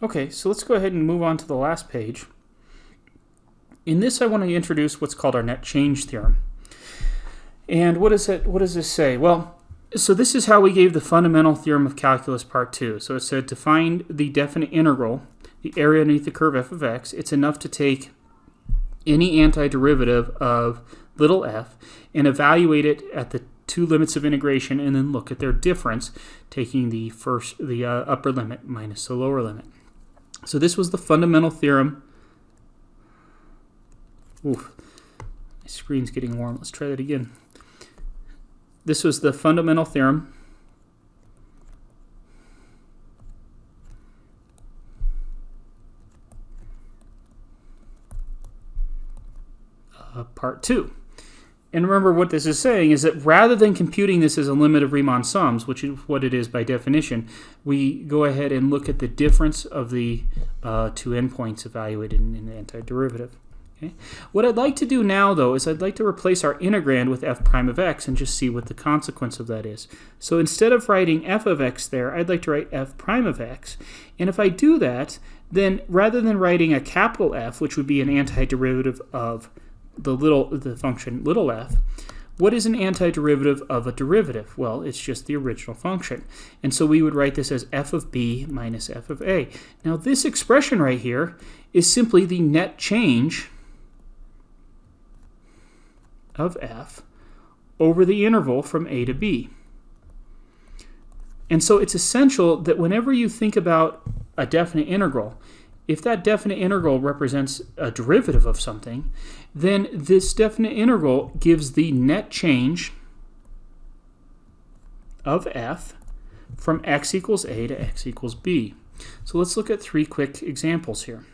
Okay, so let's go ahead and move on to the last page. In this, I want to introduce what's called our net change theorem. And what does this say? Well, so this is how we gave the fundamental theorem of calculus part 2. So it said to find the definite integral, the area underneath the curve f of x, it's enough to take any antiderivative of little f and evaluate it at the two limits of integration and then look at their difference, taking the upper limit minus the lower limit. So this was the fundamental theorem. Oof, my screen's getting warm. Let's try that again. This was the fundamental theorem part 2. And remember what this is saying is that rather than computing this as a limit of Riemann sums, which is what it is by definition, we go ahead and look at the difference of the two endpoints evaluated in the antiderivative. Okay. What I'd like to do now, though, is I'd like to replace our integrand with f prime of x and just see what the consequence of that is. So instead of writing f of x there, I'd like to write f prime of x. And if I do that, then rather than writing a capital F, which would be an antiderivative of the function little f, what is an antiderivative of a derivative? Well, it's just the original function. And so we would write this as f of b minus f of a. Now this expression right here is simply the net change of f over the interval from a to b. And so it's essential that whenever you think about a definite integral, if that definite integral represents a derivative of something, then this definite integral gives the net change of f from x equals a to x equals b. So let's look at 3 quick examples here.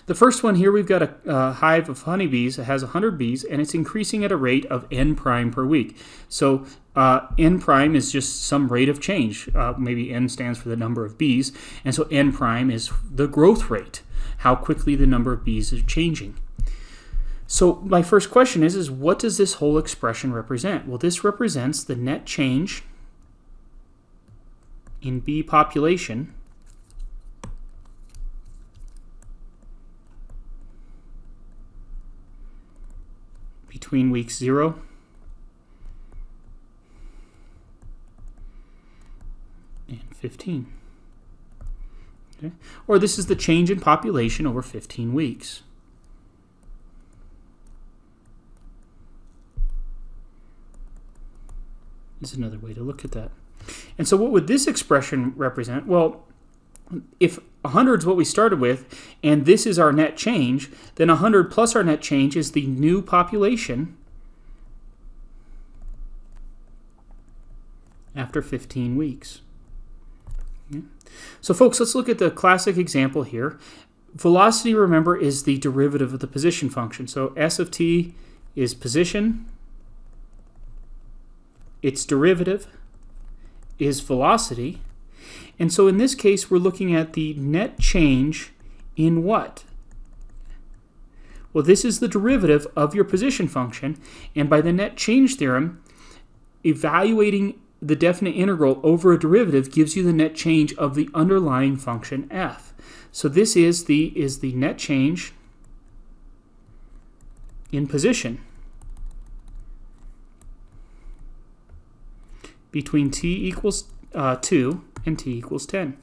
The first one here, we've got a hive of honeybees. It has 100 bees, and it's increasing at a rate of n prime per week. So n prime is just some rate of change. Maybe n stands for the number of bees, and so n prime is the growth rate, how quickly the number of bees is changing. So my first question is what does this whole expression represent? Well, this represents the net change in bee population between weeks 0 and 15. Okay? Or this is the change in population over 15 weeks. This is another way to look at that. And so what would this expression represent? Well, if 100 is what we started with, and this is our net change, then 100 plus our net change is the new population after 15 weeks. Okay. So folks, let's look at the classic example here. Velocity, remember, is the derivative of the position function. So s of t is position. Its derivative is velocity. And so in this case, we're looking at the net change in what? Well, this is the derivative of your position function. And by the net change theorem, evaluating the definite integral over a derivative gives you the net change of the underlying function f. So this is the net change in position between t equals 2 and t equals 10.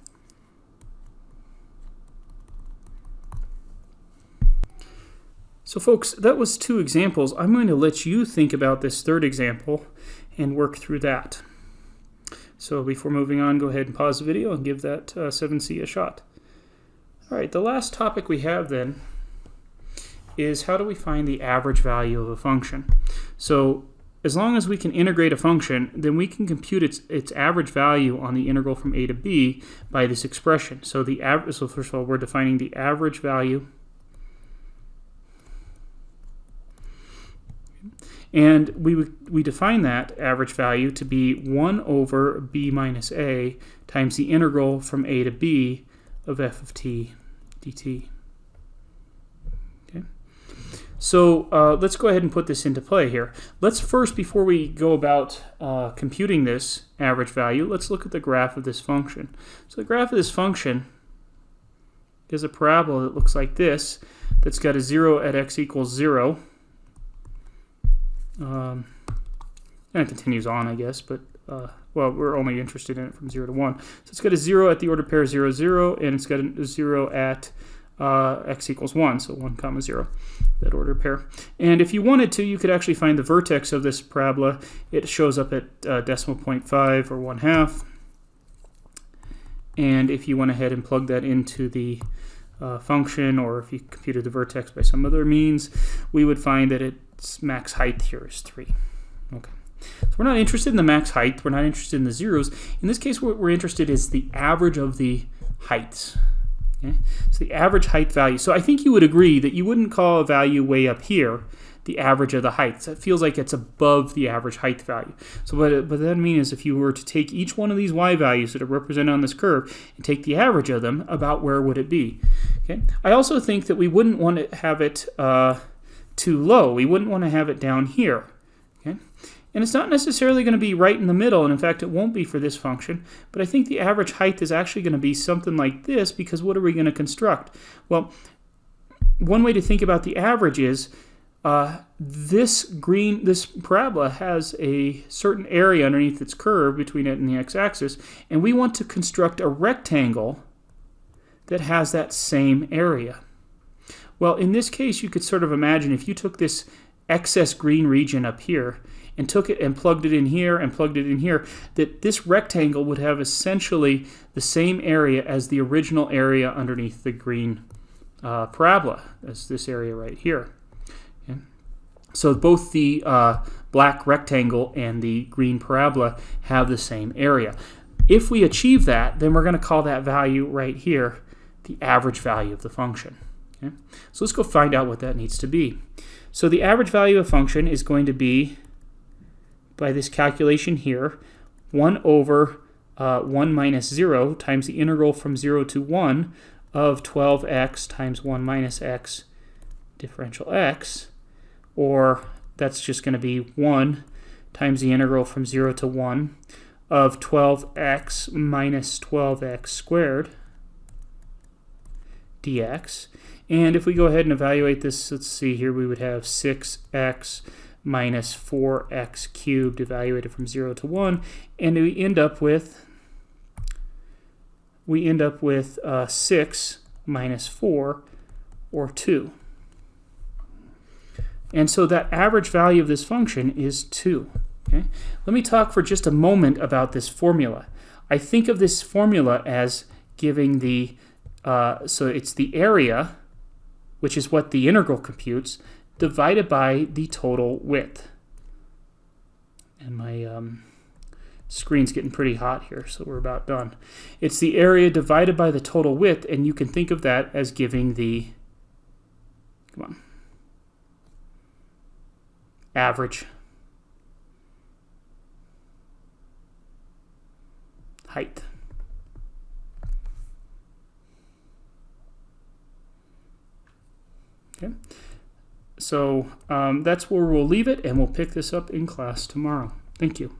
So folks, that was 2 examples. I'm going to let you think about this third example and work through that. So before moving on, go ahead and pause the video and give that 7c a shot. All right, the last topic we have then is how do we find the average value of a function? So as long as we can integrate a function, then we can compute its average value on the integral from a to b by this expression. So so first of all, we're defining the average value. And we define that average value to be 1 over b minus a times the integral from a to b of f of t dt. Okay. So let's go ahead and put this into play here. Let's first, before we go about computing this average value, let's look at the graph of this function. So the graph of this function is a parabola that looks like this, that's got a 0 at x equals 0. And it continues on, I guess, but, well, we're only interested in it from 0 to 1. So it's got a 0 at the ordered pair 0, 0, and it's got a 0 at x equals 1, so 1 comma 0, that ordered pair. And if you wanted to, you could actually find the vertex of this parabola. It shows up at decimal point 5 or 1/2. And if you went ahead and plugged that into the function, or if you computed the vertex by some other means, we would find that its max height here is 3. Okay. So we're not interested in the max height. We're not interested in the zeros. In this case, what we're interested in is the average of the heights. Okay? So the average height value. So I think you would agree that you wouldn't call a value way up here the average of the heights. It feels like it's above the average height value. So what that means is if you were to take each one of these y values that are represented on this curve and take the average of them, about where would it be? Okay. I also think that we wouldn't want to have it too low. We wouldn't want to have it down here. Okay. And it's not necessarily going to be right in the middle, and in fact it won't be for this function, but I think the average height is actually going to be something like this, because what are we going to construct? Well, one way to think about the average is this parabola has a certain area underneath its curve between it and the x-axis, and we want to construct a rectangle that has that same area. Well, in this case, you could sort of imagine if you took this excess green region up here and took it and plugged it in here and plugged it in here, that this rectangle would have essentially the same area as the original area underneath the green parabola, as this area right here. Okay. So both the black rectangle and the green parabola have the same area. If we achieve that, then we're going to call that value right here the average value of the function. Okay. So let's go find out what that needs to be. So the average value of a function is going to be, by this calculation here, 1 over 1 minus 0 times the integral from 0 to 1 of 12x times 1 minus x differential x, or that's just going to be 1 times the integral from 0 to 1 of 12x minus 12x squared dx. And if we go ahead and evaluate this, let's see here, we would have 6x minus 4x cubed evaluated from 0 to 1, and we end up with 6 minus 4, or 2. And so that average value of this function is 2. Okay? Let me talk for just a moment about this formula. I think of this formula as giving the, so it's the area, which is what the integral computes, divided by the total width. And my screen's getting pretty hot here, so we're about done. It's the area divided by the total width, and you can think of that as giving the, average height. Okay. So that's where we'll leave it, and we'll pick this up in class tomorrow. Thank you.